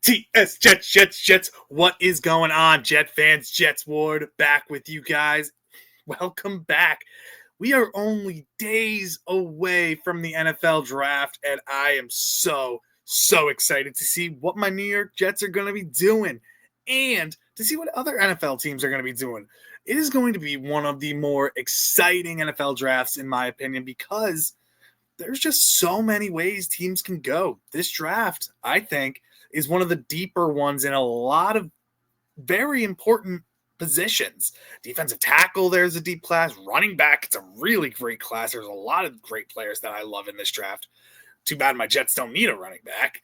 TS Jets. What is going on, Jet fans? Jets Ward back with you guys. Welcome back. We are only days away from the NFL draft, and I am so excited to see what my New York Jets are going to be doing and to see what other NFL teams are going to be doing. It is going to be one of the more exciting NFL drafts, in my opinion, because there's just so many ways teams can go. This draft, I think, is one of the deeper ones in a lot of very important positions. Defensive tackle, there's a deep class. Running back, it's a really great class. There's a lot of great players that I love in this draft. Too bad my Jets don't need a running back.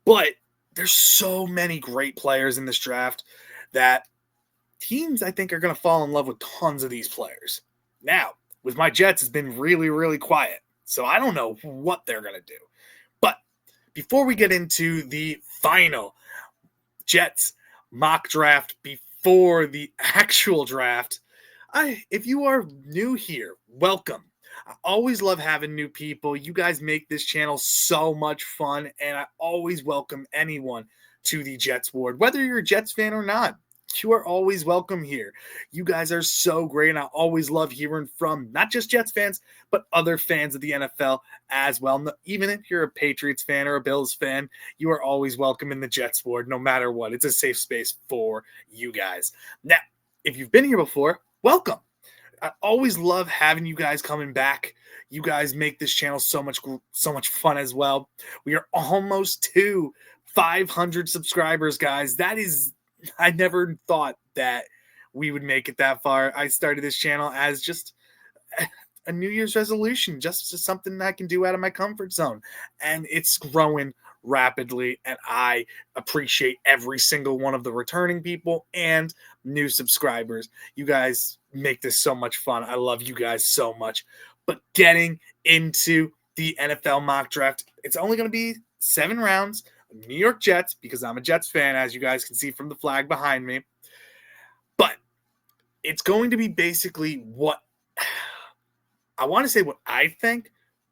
But there's so many great players in this draft that teams, I think, are going to fall in love with tons of these players. Now, with my Jets, it's been really quiet. So I don't know what they're going to do. But before we get into the final Jets mock draft before the actual draft, if you are new here, welcome. I always love having new people. You guys make this channel so much fun, and I always welcome anyone to the Jets Ward, whether you're a Jets fan or not. You are always welcome here. You guys are so great, and I always love hearing from not just Jets fans, but other fans of the NFL as well. Even if you're a Patriots fan or a Bills fan, you are always welcome in the Jets Ward, no matter what. It's a safe space for you guys. Now, if you've been here before, welcome. I always love having you guys coming back. You guys make this channel so much fun as well. We are almost to 500 subscribers, guys. I never thought that we would make it that far. I started this channel as just a New Year's resolution, just something I can do out of my comfort zone. And it's growing rapidly, and I appreciate every single one of the returning people and new subscribers. You guys make this so much fun. I love you guys so much. But getting into the NFL mock draft, it's only going to be 7 rounds. New York Jets, because I'm a Jets fan, as you guys can see from the flag behind me. But it's going to be basically what I want to say what I think,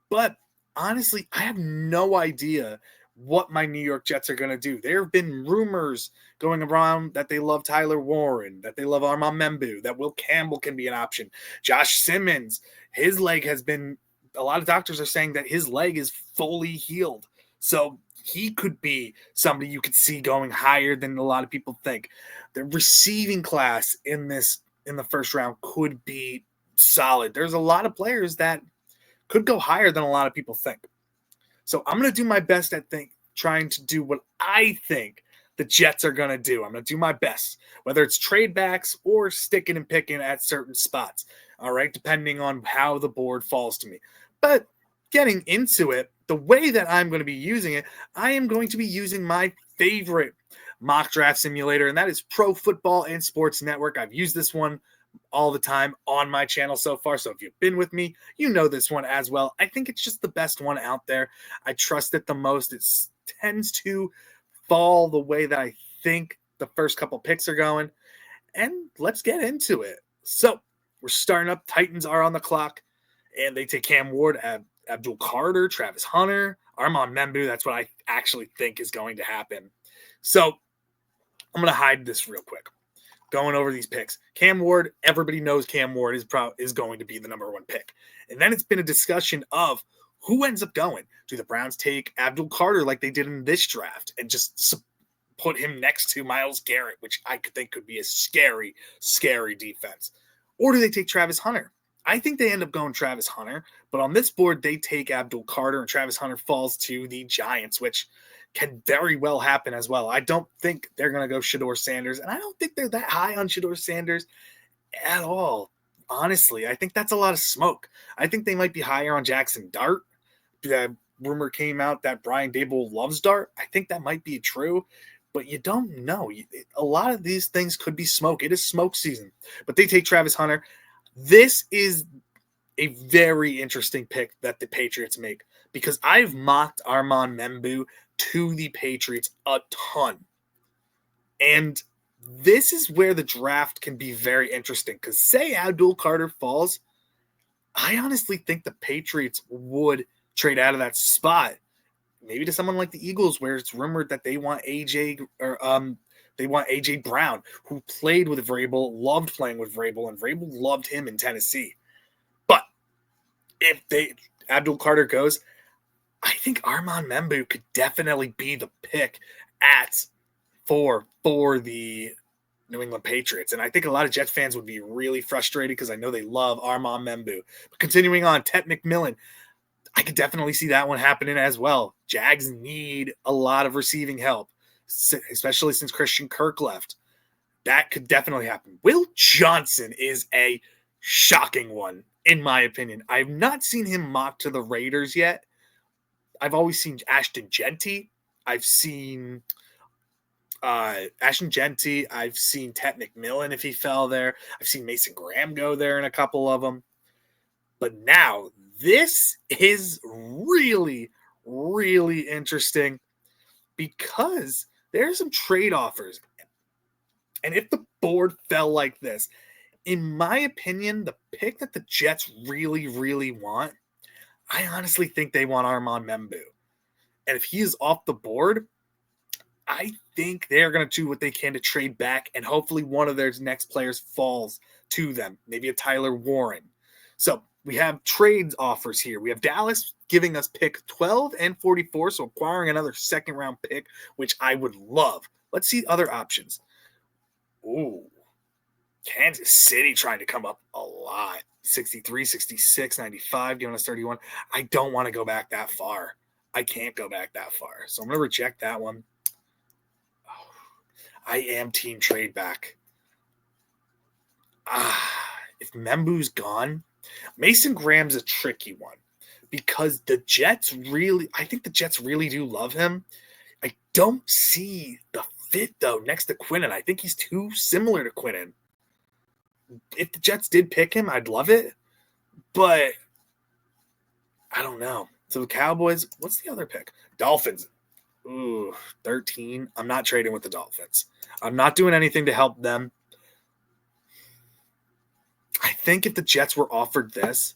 but honestly, I have no idea what my New York Jets are going to do. There have been rumors going around that they love Tyler Warren, that they love Armand Membu, that Will Campbell can be an option. Josh Simmons, his leg has been, a lot of doctors are saying that his leg is fully healed. So he could be somebody you could see going higher than a lot of people think. The receiving class in the first round could be solid. There's a lot of players that could go higher than a lot of people think. So I'm going to do my best at trying to do what I think the Jets are going to do. I'm going to do my best, whether it's trade backs or sticking and picking at certain spots. All right, depending on how the board falls to me. But getting into it, the way that I'm going to be using it, I am going to be using my favorite mock draft simulator, and that is Pro Football and Sports Network. I've used this one all the time on my channel so far, so if you've been with me, you know this one as well. I think it's just the best one out there. I trust it the most. It tends to fall the way that I think the first couple picks are going, and let's get into it. So we're starting up. Titans are on the clock, and they take Cam Ward, Abdul Carter, Travis Hunter, Armand Membu. That's what I actually think is going to happen. So I'm going to hide this real quick. Going over these picks. Cam Ward, everybody knows Cam Ward is going to be the number 1 pick. And then it's been a discussion of who ends up going. Do the Browns take Abdul Carter like they did in this draft and just put him next to Myles Garrett, which I could think could be a scary defense? Or do they take Travis Hunter? I think they end up going Travis Hunter, but on this board, they take Abdul Carter, and Travis Hunter falls to the Giants, which can very well happen as well. I don't think they're going to go Shedeur Sanders, and I don't think they're that high on Shedeur Sanders at all. Honestly, I think that's a lot of smoke. I think they might be higher on Jackson Dart. The rumor came out that Brian Daboll loves Dart. I think that might be true, but you don't know. A lot of these things could be smoke. It is smoke season, but they take Travis Hunter. This is a very interesting pick that the Patriots make because I've mocked Armand Membu to the Patriots a ton. And this is where the draft can be very interesting because say Abdul Carter falls, I honestly think the Patriots would trade out of that spot maybe to someone like the Eagles, where it's rumored that they want AJ Brown, who played with Vrabel, loved playing with Vrabel, and Vrabel loved him in Tennessee. But if Abdul Carter goes, I think Armand Membou could definitely be the pick at 4 for the New England Patriots. And I think a lot of Jets fans would be really frustrated because I know they love Armand Membou. But continuing on, Ted McMillan, I could definitely see that one happening as well. Jags need a lot of receiving help, especially since Christian Kirk left. That could definitely happen. Will Johnson is a shocking one, in my opinion. I've not seen him mocked to the Raiders yet. I've always seen Ashton Jeanty. I've seen Ashton Jeanty. I've seen Ted McMillan if he fell there. I've seen Mason Graham go there in a couple of them. But now, this is really, really interesting because there's some trade offers. And if the board fell like this, in my opinion, the pick that the Jets really, really want, I honestly think they want Armand Membou. And if he is off the board, I think they're going to do what they can to trade back, and hopefully one of their next players falls to them, maybe a Tyler Warren. So we have trades offers here. We have Dallas giving us pick 12 and 44, so acquiring another second-round pick, which I would love. Let's see other options. Ooh, Kansas City trying to come up a lot. 63, 66, 95, giving us 31. I don't want to go back that far. I can't go back that far. So I'm going to reject that one. Oh, I am team trade back. If Membou's gone, Mason Graham's a tricky one because I think the Jets really do love him. I don't see the fit, though, next to Quinnen. I think he's too similar to Quinnen. If the Jets did pick him, I'd love it. But I don't know. So the Cowboys, what's the other pick? Dolphins. Ooh, 13. I'm not trading with the Dolphins. I'm not doing anything to help them. I think if the Jets were offered this,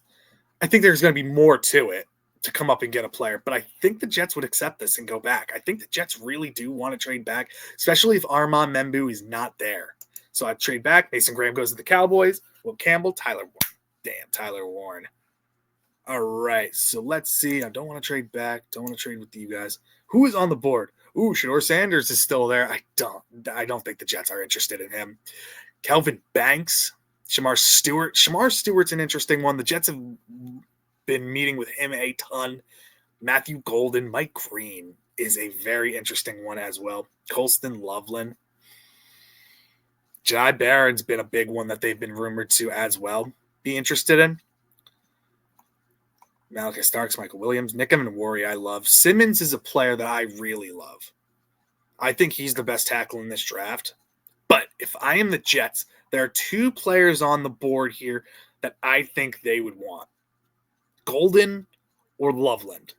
I think there's going to be more to it to come up and get a player. But I think the Jets would accept this and go back. I think the Jets really do want to trade back, especially if Armand Membou is not there. So I trade back. Mason Graham goes to the Cowboys. Will Campbell, Tyler Warren. Damn, Tyler Warren. All right, so let's see. I don't want to trade back. Don't want to trade with you guys. Who is on the board? Ooh, Shedeur Sanders is still there. I don't think the Jets are interested in him. Kelvin Banks, Shamar Stewart. Shamar Stewart's an interesting one. The Jets have been meeting with him a ton. Matthew Golden, Mike Green is a very interesting one as well. Colston Loveland. Jai Barron's been a big one that they've been rumored to as well be interested in. Malachi Starks, Michael Williams, Nickham and Worry I love. Simmons is a player that I really love. I think he's the best tackle in this draft. But if I am the Jets, there are two players on the board here that I think they would want. Golden or Loveland.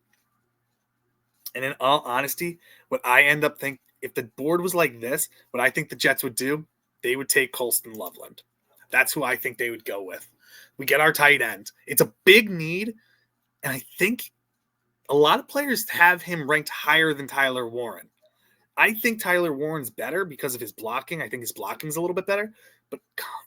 And in all honesty, what I end up thinking, if the board was like this, what I think the Jets would do, they would take Colston Loveland. That's who I think they would go with. We get our tight end. It's a big need, and I think a lot of players have him ranked higher than Tyler Warren. I think Tyler Warren's better because of his blocking. I think his blocking is a little bit better. But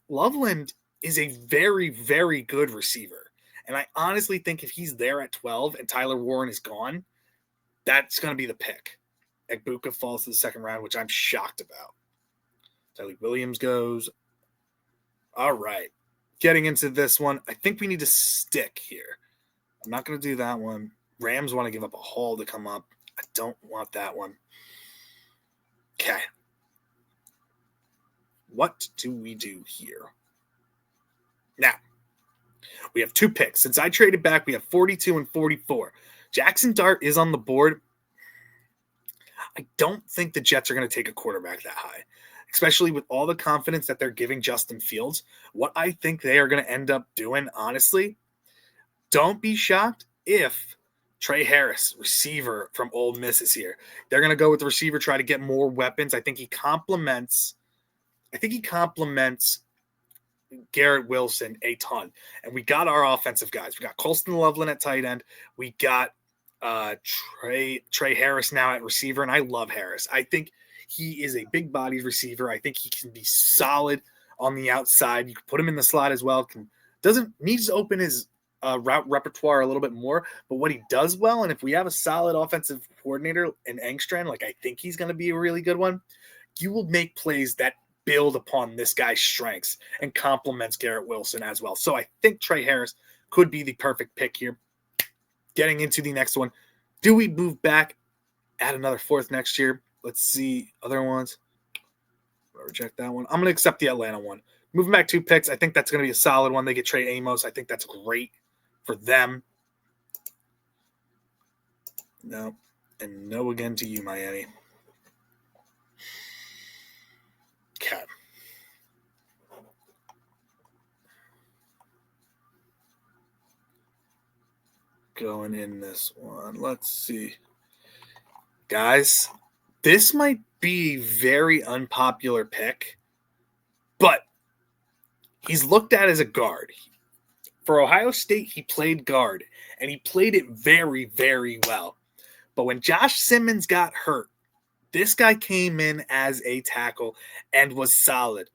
Loveland is a very, very good receiver. And I honestly think if he's there at 12 and Tyler Warren is gone, that's going to be the pick. Egbuka falls to the second round, which I'm shocked about. Tyler Williams goes. All right. Getting into this one, I think we need to stick here. I'm not going to do that one. Rams want to give up a haul to come up. I don't want that one. Okay. What do we do here? Now, we have two picks. Since I traded back, we have 42 and 44. Jackson Dart is on the board. I don't think the Jets are going to take a quarterback that high, especially with all the confidence that they're giving Justin Fields. What I think they are going to end up doing, honestly, don't be shocked if Trey Harris, receiver from Ole Miss, is here. They're going to go with the receiver, try to get more weapons. I think he complements Garrett Wilson a ton. And we got our offensive guys. We got Colston Loveland at tight end. We got Trey Harris now at receiver, and I love Harris. I think he is a big-bodied receiver. I think he can be solid on the outside. You can put him in the slot as well. Doesn't needs to open his route repertoire a little bit more, but what he does well, and if we have a solid offensive coordinator in Engstrand, like I think he's going to be a really good one, you will make plays that build upon this guy's strengths and complements Garrett Wilson as well. So I think Trey Harris could be the perfect pick here. Getting into the next one, do we move back, add another fourth next year? Let's see other ones. Reject that one. I'm going to accept the Atlanta one. Moving back 2 picks, I think that's going to be a solid one. They get Trey Amos. I think that's great for them. No. And no again to you, Miami. Okay. Going in this one. Let's see. Guys, this might be a very unpopular pick, but he's looked at as a guard. For Ohio State, he played guard, and he played it very, very well. But when Josh Simmons got hurt, this guy came in as a tackle and was solid.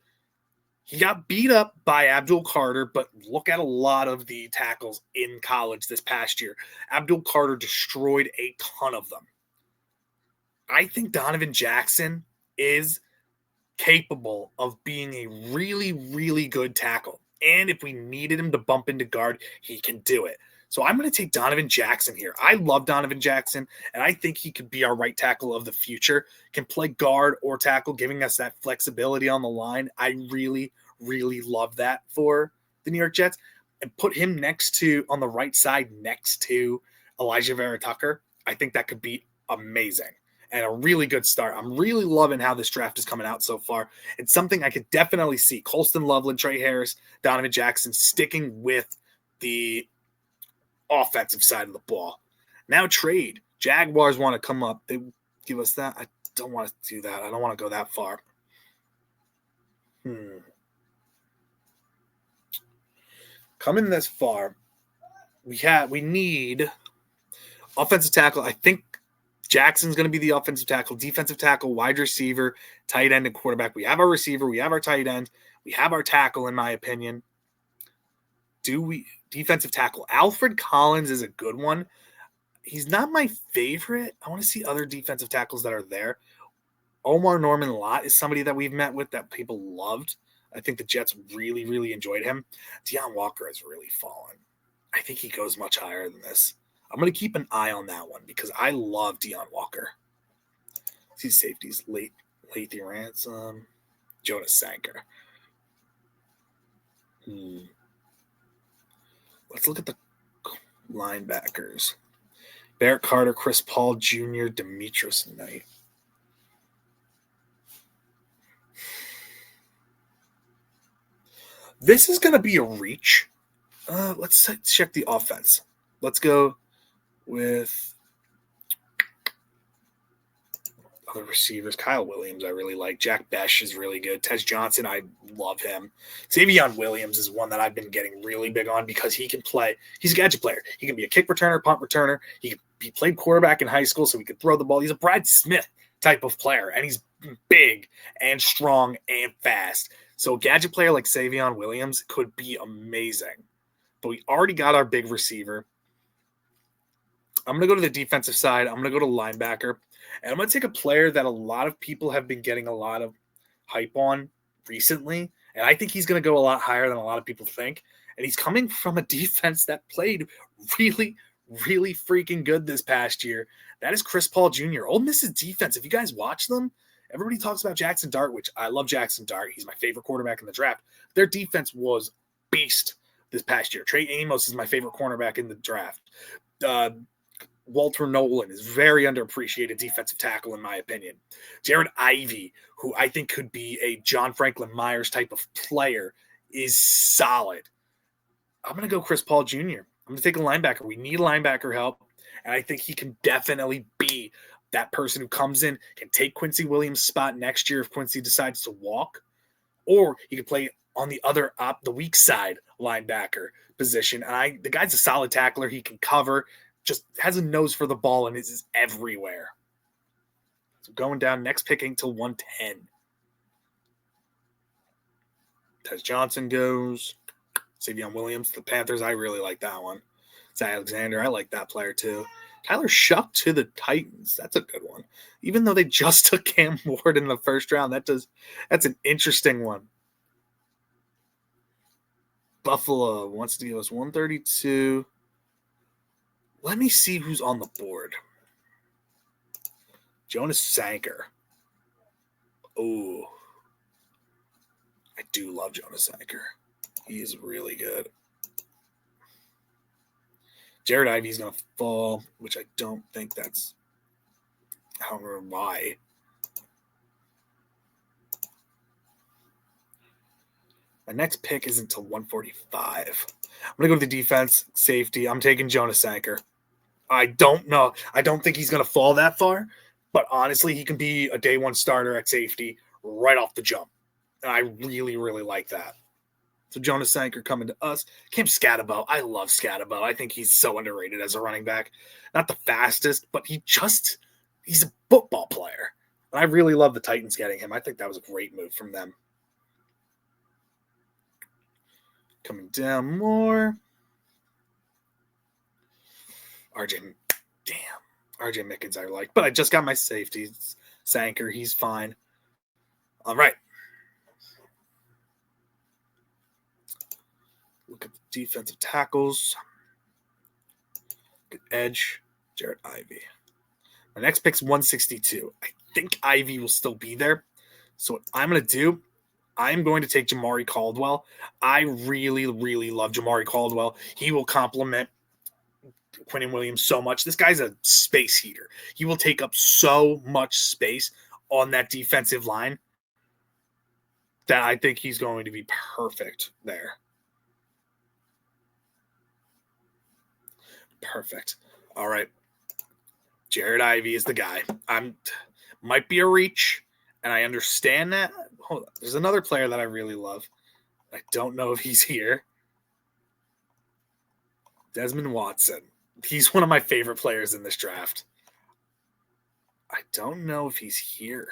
He got beat up by Abdul Carter, but look at a lot of the tackles in college this past year. Abdul Carter destroyed a ton of them. I think Donovan Jackson is capable of being a really, really good tackle. And if we needed him to bump into guard, he can do it. So I'm going to take Donovan Jackson here. I love Donovan Jackson, and I think he could be our right tackle of the future. Can play guard or tackle, giving us that flexibility on the line. I really, really love that for the New York Jets. And put him on the right side next to Elijah Vera Tucker. I think that could be amazing and a really good start. I'm really loving how this draft is coming out so far. It's something I could definitely see. Colston Loveland, Trey Harris, Donovan Jackson sticking with the offensive side of the ball. Now trade. Jaguars want to come up. They give us that. I don't want to do that. I don't want to go that far. Coming this far, we need offensive tackle. I think Jackson's going to be the offensive tackle, defensive tackle, wide receiver, tight end, and quarterback. We have our receiver. We have our tight end. We have our tackle, in my opinion. Defensive tackle. Alfred Collins is a good one. He's not my favorite. I want to see other defensive tackles that are there. Omar Norman Lott is somebody that we've met with that people loved. I think the Jets really, really enjoyed him. Deion Walker has really fallen. I think he goes much higher than this. I'm going to keep an eye on that one because I love Deion Walker. These safeties, Lathy Ransom, Jonas Sanker. Let's look at the linebackers. Barrett Carter, Chris Paul Jr., Demetrius Knight. This is going to be a reach. Let's check the offense. Let's go with other receivers. Kyle Williams, I really like. Jack Besh is really good. Tez Johnson, I love him. Xavion Williams is one that I've been getting really big on because he can play. He's a gadget player. He can be a kick returner, punt returner. He played quarterback in high school, so he could throw the ball. He's a Brad Smith type of player, and he's big and strong and fast. So a gadget player like Xavion Williams could be amazing. But we already got our big receiver. I'm going to go to the defensive side. I'm going to go to linebacker. And I'm going to take a player that a lot of people have been getting a lot of hype on recently. And I think he's going to go a lot higher than a lot of people think. And he's coming from a defense that played really, really freaking good this past year. That is Chris Paul Jr. Ole Miss's defense. If you guys watch them, everybody talks about Jackson Dart, which I love Jackson Dart. He's my favorite quarterback in the draft. Their defense was beast this past year. Trey Amos is my favorite cornerback in the draft. Walter Nolan is very underappreciated defensive tackle, in my opinion. Jared Ivey, who I think could be a John Franklin Myers type of player, is solid. I'm going to go Chris Paul Jr. I'm going to take a linebacker. We need linebacker help, and I think he can definitely be that person who comes in, can take Quincy Williams' spot next year if Quincy decides to walk, or he could play on the weak side linebacker position. And the guy's a solid tackler. He can cover. just has a nose for the ball and is everywhere. So going down, next picking to 110. Tez Johnson goes. Savion Williams, the Panthers. I really like that one. Zach Alexander, I like that player too. Tyler Shuck to the Titans. That's a good one. Even though they just took Cam Ward in the first round, that's an interesting one. Buffalo wants to give us 132. Let me see who's on the board. Jonas Sanker. Oh, I do love Jonas Sanker. He is really good. Jared Ivey's going to fall, which I don't think that's however why. My next pick isn't until 145. I'm going to go to the defense, safety. I'm taking Jonas Sanker. I don't know. I don't think he's going to fall that far, but honestly, he can be a day one starter at safety right off the jump. And I really, really like that. So Jonas Sanker coming to us. Cam Scatterbo. I love Scatterbo. I think he's so underrated as a running back. Not the fastest, but he's a football player. And I really love the Titans getting him. I think that was a great move from them. Coming down more. RJ Mickens I like. But I just got my safety. Sanker, he's fine. All right. Look at the defensive tackles. Good edge. Jared Ivey. My next pick's 162. I think Ivey will still be there. So what I'm going to do, I'm going to take Jamari Caldwell. I really, really love Jamari Caldwell. He will complement Quinnen Williams so much. This guy's a space heater. He will take up so much space on that defensive line that I think he's going to be perfect there. Perfect. All right. Jared Ivey is the guy. Might be a reach, and I understand that. Hold on. There's another player that I really love. I don't know if he's here. Desmond Watson. He's one of my favorite players in this draft. I don't know if he's here.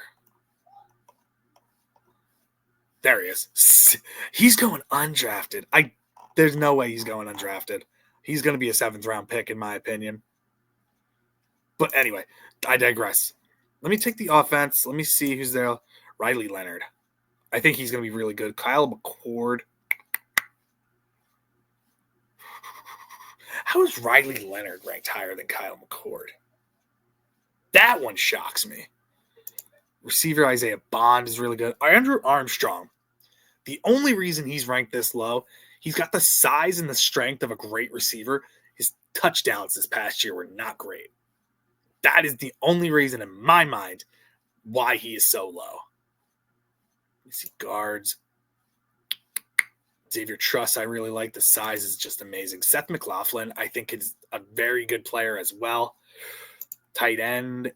There he is. He's going undrafted. There's no way he's going undrafted. He's going to be a 7th-round pick, in my opinion. But anyway, I digress. Let me take the offense. Let me see who's there. Riley Leonard. I think he's going to be really good. Kyle McCord. How is Riley Leonard ranked higher than Kyle McCord? That one shocks me. Receiver Isaiah Bond is really good. Andrew Armstrong. The only reason he's ranked this low, he's got the size and the strength of a great receiver. His touchdowns this past year were not great. That is the only reason in my mind why he is so low. Let's see, guards. Xavier Truss, I really like. The size is just amazing. Seth McLaughlin, I think, is a very good player as well. Tight end.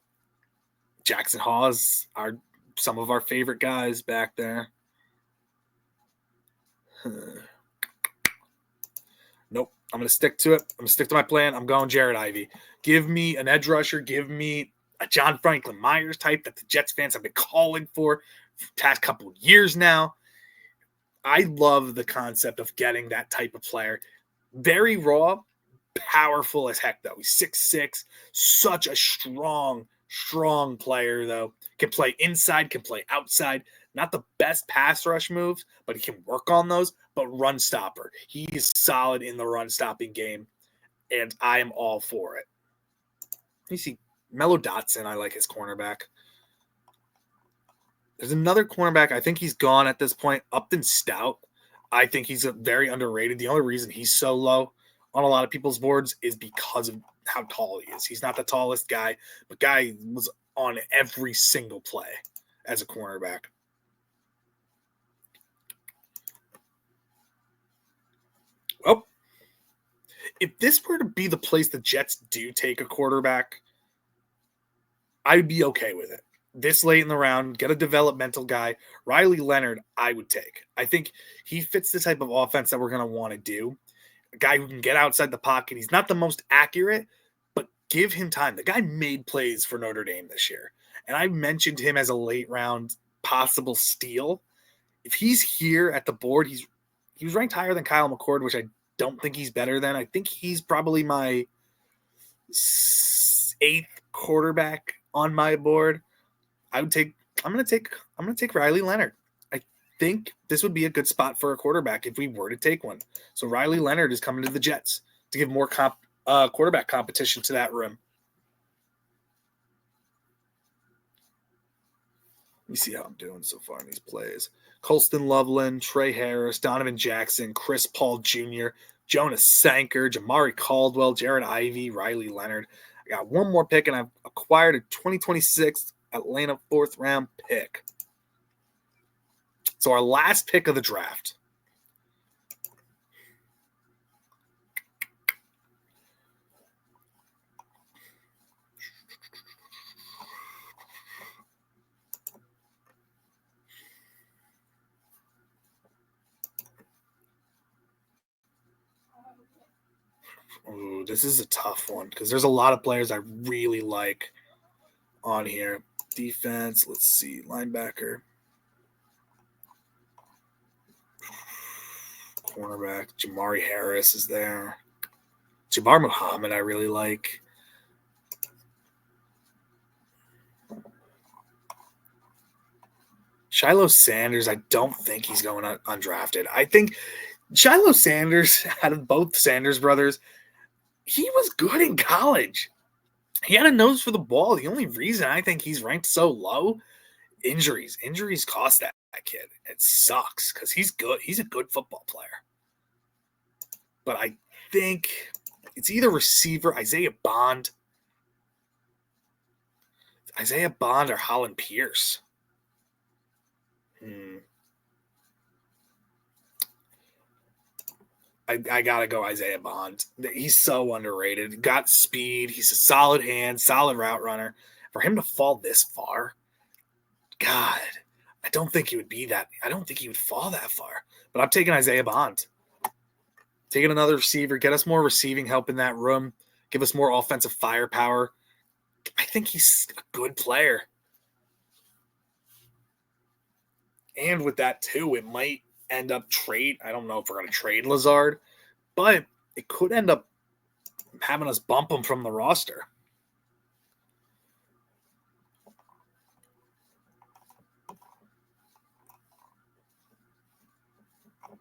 Jackson Hawes are some of our favorite guys back there. Nope. I'm going to stick to it. I'm going to stick to my plan. I'm going Jared Ivey. Give me an edge rusher. Give me a John Franklin Myers type that the Jets fans have been calling for the past couple of years now. I love the concept of getting that type of player. Very raw, powerful as heck, though. He's 6'6", such a strong player, though. Can play inside, can play outside. Not the best pass rush moves, but he can work on those. But run stopper. He is solid in the run stopping game, and I am all for it. You see, Mello Dotson, I like his cornerback. There's another cornerback. I think he's gone at this point. Upton Stout. I think he's very underrated. The only reason he's so low on a lot of people's boards is because of how tall he is. He's not the tallest guy, but guy was on every single play as a cornerback. Well, if this were to be the place the Jets do take a quarterback, I'd be okay with it. This late in the round, get a developmental guy. Riley Leonard, I would take. I think he fits the type of offense that we're going to want to do. A guy who can get outside the pocket. He's not the most accurate, give him time. The guy made plays for Notre Dame this year. And I mentioned him as a late round possible steal. If he's here at the board, he was ranked higher than Kyle McCord, which I don't think he's better than. I think he's probably my 8th quarterback on my board. I'm gonna take Riley Leonard. I think this would be a good spot for a quarterback if we were to take one. So Riley Leonard is coming to the Jets to give more quarterback competition to that room. Let me see how I'm doing so far in these plays. Colston Loveland, Trey Harris, Donovan Jackson, Chris Paul Jr., Jonas Sanker, Jamari Caldwell, Jared Ivey, Riley Leonard. I got one more pick, and I've acquired a 2026 Atlanta 4th round pick. So our last pick of the draft. Ooh, this is a tough one because there's a lot of players I really like on here. Defense, let's see, linebacker, cornerback, Jamari Harris is there. Jabbar Muhammad I really like. Shiloh Sanders, I don't think he's going undrafted. I think Shiloh Sanders, out of both Sanders brothers, he was good in college. He had a nose for the ball. The only reason I think he's ranked so low, injuries. Injuries cost that kid. It sucks because he's good. He's a good football player. But I think it's either receiver, Isaiah Bond or Holland Pierce. I gotta go Isaiah Bond. He's so underrated. Got speed. He's a solid hand, solid route runner. For him to fall this far, God, I don't think he would be that. I don't think he would fall that far. But I'm taking Isaiah Bond. Taking another receiver, get us more receiving help in that room, give us more offensive firepower. I think he's a good player. And with that too, it might end up trade. I don't know if we're going to trade Lazard, but it could end up having us bump him from the roster.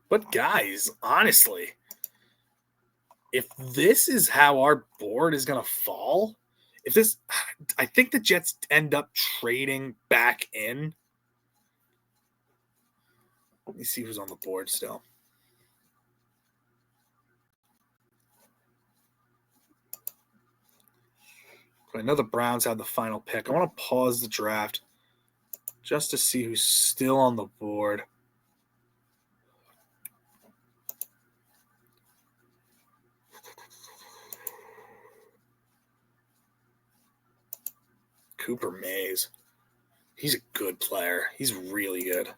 But guys, honestly, if this is how our board is going to fall, I think the Jets end up trading back in. Let me see who's on the board still. I know the Browns have the final pick. I want to pause the draft just to see who's still on the board. Cooper Mays. He's a good player. He's really good.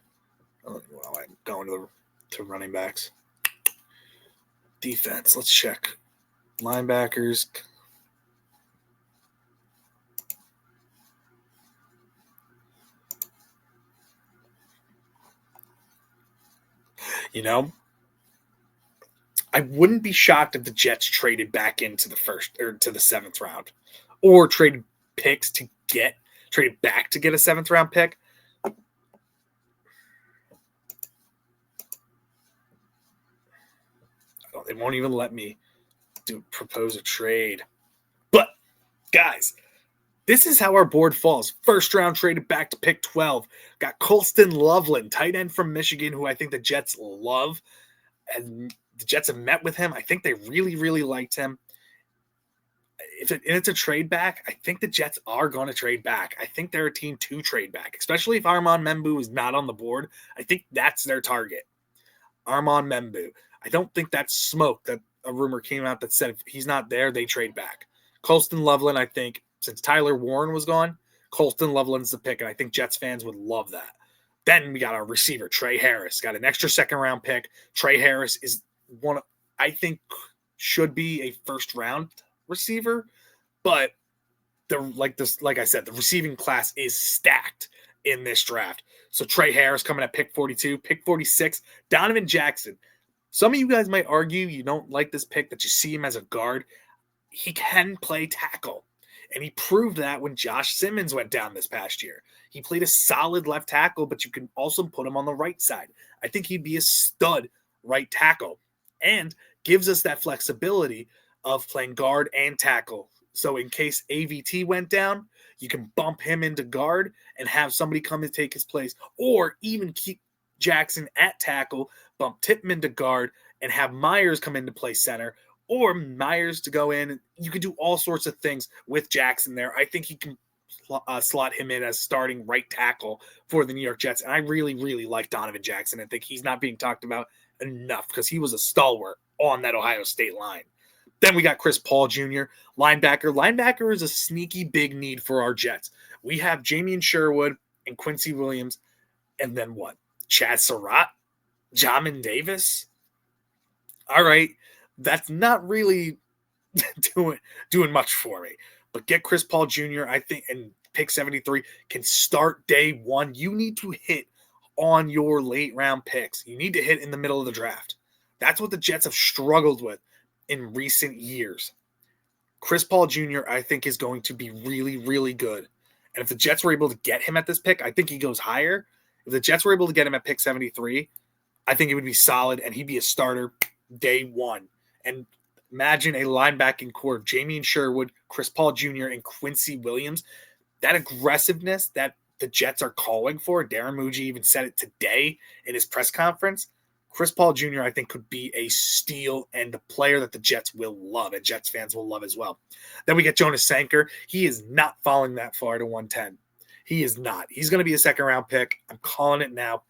Well, I'm going to running backs. Defense. Let's check. Linebackers. You know, I wouldn't be shocked if the Jets traded back into the first or to the 7th round, or traded picks to traded back to get a 7th round pick. They won't even let me propose a trade. But guys, this is how our board falls. 1st round traded back to pick 12. Got Colston Loveland, tight end from Michigan, who I think the Jets love. And the Jets have met with him. I think they really, really liked him. If it's a trade back, I think the Jets are going to trade back. I think they're a team to trade back, especially if Armand Membu is not on the board. I think that's their target. Armand Membu. I don't think that's smoke that a rumor came out that said if he's not there, they trade back. Colston Loveland, I think, since Tyler Warren was gone, Colston Loveland's the pick, and I think Jets fans would love that. Then we got our receiver, Trey Harris. Got an extra 2nd round pick. Trey Harris is I think should be a 1st round receiver, but like I said, the receiving class is stacked in this draft. So Trey Harris coming at pick 42, pick 46, Donovan Jackson. Some of you guys might argue you don't like this pick, that you see him as a guard. He can play tackle. And he proved that when Josh Simmons went down this past year. He played a solid left tackle, but you can also put him on the right side. I think he'd be a stud right tackle and gives us that flexibility of playing guard and tackle. So in case AVT went down, you can bump him into guard and have somebody come and take his place, or even keep Jackson at tackle, bump Tippmann to guard, and have Myers come into play center, or Myers to go in. You could do all sorts of things with Jackson there. I think he can slot him in as starting right tackle for the New York Jets. And I really, really like Donovan Jackson. I think he's not being talked about enough because he was a stalwart on that Ohio State line. Then we got Chris Paul Jr., linebacker. Linebacker is a sneaky big need for our Jets. We have Jamien Sherwood and Quincy Williams. And then what? Chad Surratt? Jamin Davis? All right. That's not really doing much for me. But get Chris Paul Jr., I think, and pick 73 can start day one. You need to hit on your late round picks. You need to hit in the middle of the draft. That's what the Jets have struggled with in recent years. Chris Paul Jr., I think, is going to be really, really good. And if the Jets were able to get him at this pick, I think he goes higher. If the Jets were able to get him at pick 73, I think it would be solid, and he'd be a starter day one. And imagine a linebacking core of Jamien Sherwood, Chris Paul Jr., and Quincy Williams. That aggressiveness that the Jets are calling for, Darren Muji even said it today in his press conference. Chris Paul Jr., I think, could be a steal and a player that the Jets will love, and Jets fans will love as well. Then we get Jonas Sanker. He is not falling that far to 110. He is not. He's going to be a second-round pick. I'm calling it now.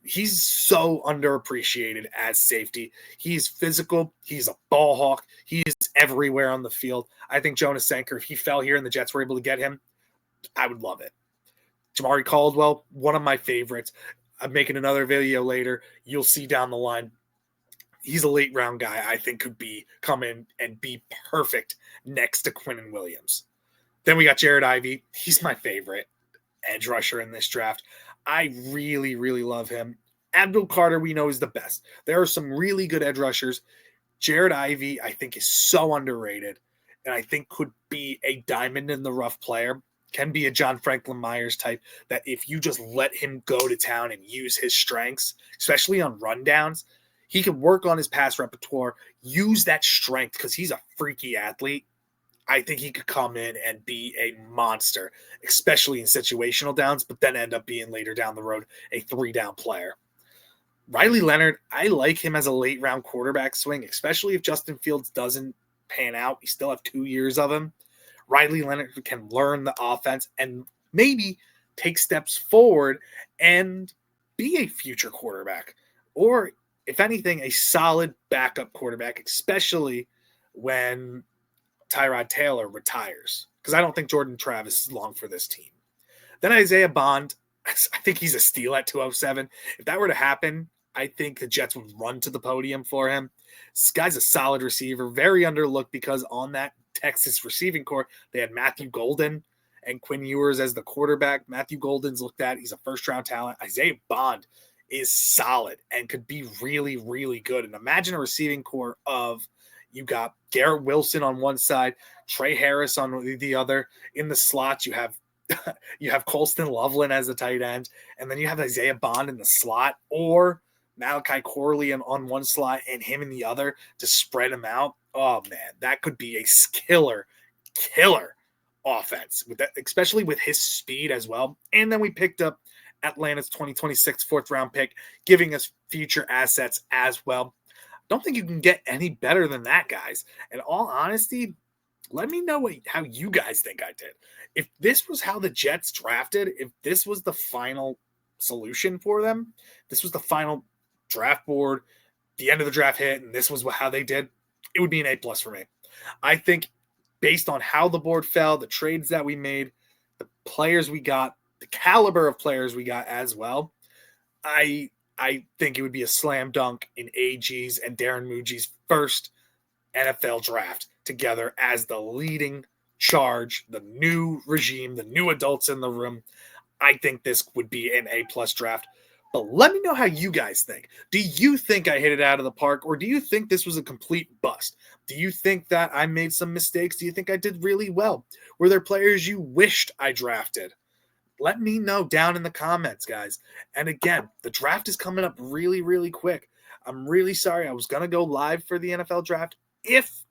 He's so underappreciated as safety. He's physical. He's a ball hawk. He's everywhere on the field. I think Jonas Sanker, if he fell here and the Jets were able to get him, I would love it. Jamari Caldwell, one of my favorites. I'm making another video later. You'll see down the line. He's a late round guy I think could come in and be perfect next to Quinnen Williams. Then we got Jared Ivey. He's my favorite edge rusher in this draft. I really, really love him. Abdul Carter, we know, is the best. There are some really good edge rushers. Jared Ivey, I think, is so underrated, and I think could be a diamond in the rough player. Can be a John Franklin Myers type that if you just let him go to town and use his strengths, especially on rundowns, he can work on his pass repertoire, use that strength because he's a freaky athlete. I think he could come in and be a monster, especially in situational downs, but then end up being later down the road a 3-down player. Riley Leonard, I like him as a late-round quarterback swing, especially if Justin Fields doesn't pan out. We still have 2 years of him. Riley Leonard can learn the offense and maybe take steps forward and be a future quarterback, or, if anything, a solid backup quarterback, especially when Tyrod Taylor retires, because I don't think Jordan Travis is long for this team. Then Isaiah Bond, I think he's a steal at 207. If that were to happen, I think the Jets would run to the podium for him. This guy's a solid receiver, very underlooked because on that Texas receiving core, they had Matthew Golden and Quinn Ewers as the quarterback. Matthew Golden's looked at. He's a first-round talent. Isaiah Bond is solid and could be really, really good. And imagine a receiving core of, you got Garrett Wilson on one side, Trey Harris on the other. In the slots, you have Colston Loveland as a tight end, and then you have Isaiah Bond in the slot, or Malachi Corley on one slot and him in the other to spread him out. Oh, man, that could be a killer offense, with that, especially with his speed as well. And then we picked up Atlanta's 2026 fourth-round pick, giving us future assets as well. Don't think you can get any better than that, guys. In all honesty, let me know how you guys think I did. If this was how the Jets drafted, if this was the final solution for them, this was the final draft board, the end of the draft hit, and this was how they did, it would be an A+ for me. I think based on how the board fell, the trades that we made, the players we got, the caliber of players we got as well, I think it would be a slam dunk in AG's and Darren Muji's first NFL draft together as the leading charge, the new regime, the new adults in the room, I think this would be an A-plus draft. But let me know how you guys think. Do you think I hit it out of the park, or do you think this was a complete bust? Do you think that I made some mistakes? Do you think I did really well? Were there players you wished I drafted? Let me know down in the comments, guys. And again, the draft is coming up really, really quick. I'm really sorry. I was going to go live for the NFL draft if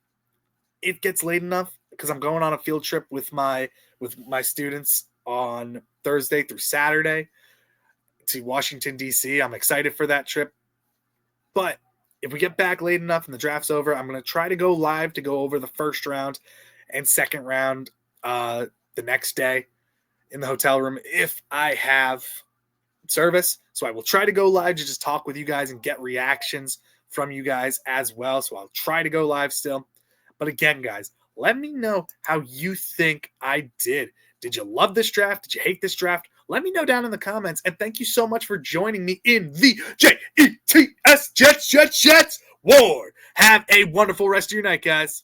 it gets late enough, because I'm going on a field trip with my students on Thursday through Saturday to Washington, D.C. I'm excited for that trip. But if we get back late enough and the draft's over, I'm going to try to go live to go over the first round and second round the next day in the hotel room if I have service. So I will try to go live to just talk with you guys and get reactions from you guys as well. So I'll try to go live still. But again, guys, let me know how you think I did. Did you love this draft? Did you hate this draft? Let me know down in the comments. And thank you so much for joining me in the JETS Jets Ward. Have a wonderful rest of your night, guys.